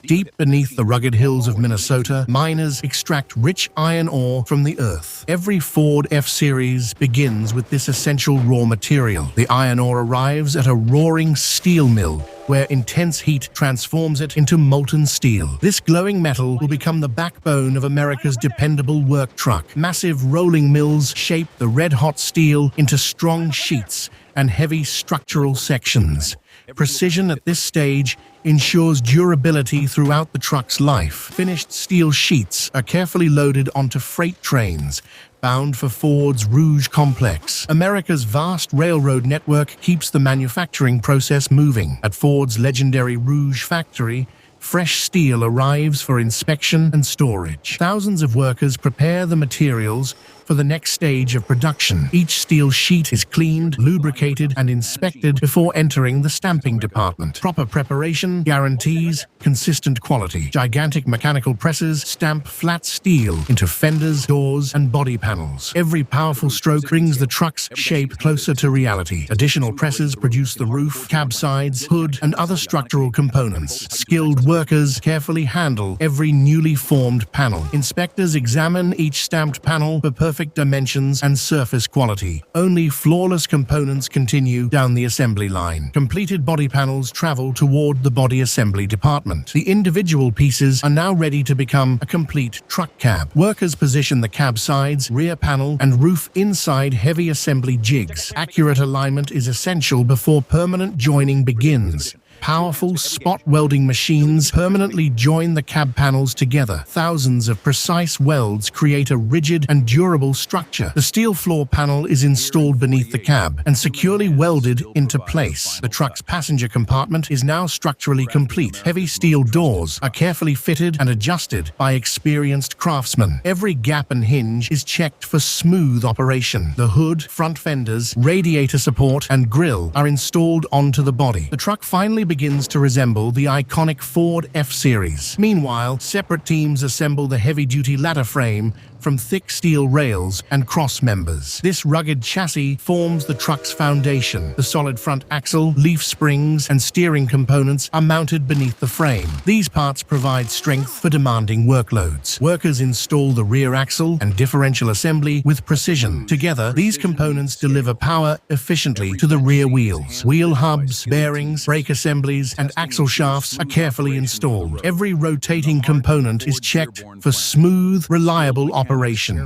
Deep beneath the rugged hills of Minnesota, miners extract rich iron ore from the earth. Every Ford F-Series begins with this essential raw material. The iron ore arrives at a roaring steel mill, where intense heat transforms it into molten steel. This glowing metal will become the backbone of America's dependable work truck. Massive rolling mills shape the red-hot steel into strong sheets and heavy structural sections. Precision at this stage ensures durability throughout the truck's life. Finished steel sheets are carefully loaded onto freight trains, bound for Ford's Rouge complex. America's vast railroad network keeps the manufacturing process moving. At Ford's legendary Rouge Factory, fresh steel arrives for inspection and storage. Thousands of workers prepare the materials for the next stage of production. Each steel sheet is cleaned, lubricated, and inspected before entering the stamping department. Proper preparation guarantees consistent quality. Gigantic mechanical presses stamp flat steel into fenders, doors, and body panels. Every powerful stroke brings the truck's shape closer to reality. Additional presses produce the roof, cab sides, hood, and other structural components. Skilled workers carefully handle every newly formed panel. Inspectors examine each stamped panel for perfect dimensions and surface quality. Only flawless components continue down the assembly line. Completed body panels travel toward the body assembly department. The individual pieces are now ready to become a complete truck cab. Workers position the cab sides, rear panel, and roof inside heavy assembly jigs. Accurate alignment is essential before permanent joining begins. Powerful spot welding machines permanently join the cab panels together. Thousands of precise welds create a rigid and durable structure. The steel floor panel is installed beneath the cab and securely welded into place. The truck's passenger compartment is now structurally complete. Heavy steel doors are carefully fitted and adjusted by experienced craftsmen. Every gap and hinge is checked for smooth operation. The hood, front fenders, radiator support, and grille are installed onto the body. The truck finally begins to resemble the iconic Ford F-Series. Meanwhile, separate teams assemble the heavy-duty ladder frame from thick steel rails and cross members. This rugged chassis forms the truck's foundation. The solid front axle, leaf springs, and steering components are mounted beneath the frame. These parts provide strength for demanding workloads. Workers install the rear axle and differential assembly with precision. Together, these components deliver power efficiently to the rear wheels. Wheel hubs, bearings, brake assemblies, and axle shafts are carefully installed. Every rotating component is checked for smooth, reliable operation.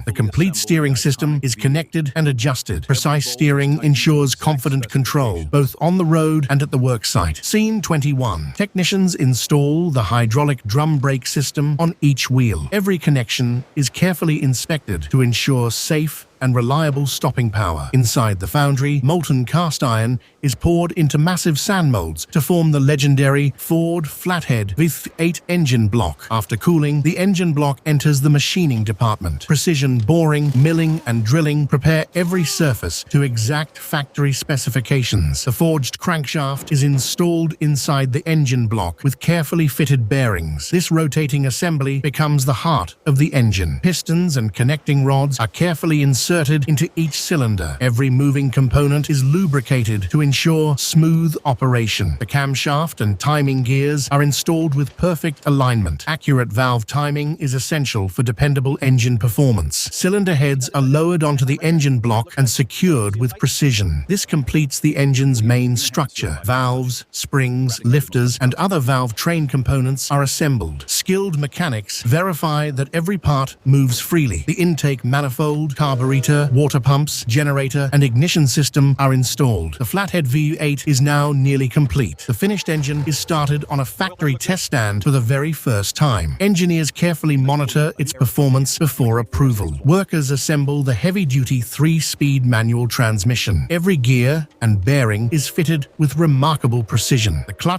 The complete steering system is connected and adjusted. Precise steering ensures confident control, both on the road and at the work site. Scene 21. Technicians install the hydraulic drum brake system on each wheel. Every connection is carefully inspected to ensure safe and reliable stopping power. Inside the foundry, molten cast iron is poured into massive sand molds to form the legendary Ford Flathead V8 engine block. After cooling, the engine block enters the machining department. Precision boring, milling, and drilling prepare every surface to exact factory specifications. The forged crankshaft is installed inside the engine block with carefully fitted bearings. This rotating assembly becomes the heart of the engine. Pistons and connecting rods are carefully inserted into each cylinder. Every moving component is lubricated to ensure smooth operation. The camshaft and timing gears are installed with perfect alignment. Accurate valve timing is essential for dependable engine performance. Cylinder heads are lowered onto the engine block and secured with precision. This completes the engine's main structure. Valves, springs, lifters, and other valve train components are assembled. Skilled mechanics verify that every part moves freely. The intake manifold, carburetor, water pumps, generator, and ignition system are installed. The Flathead V8 is now nearly complete. The finished engine is started on a factory test stand for the very first time. Engineers carefully monitor its performance before approval. Workers assemble the heavy-duty 3-speed manual transmission. Every gear and bearing is fitted with remarkable precision. The clutch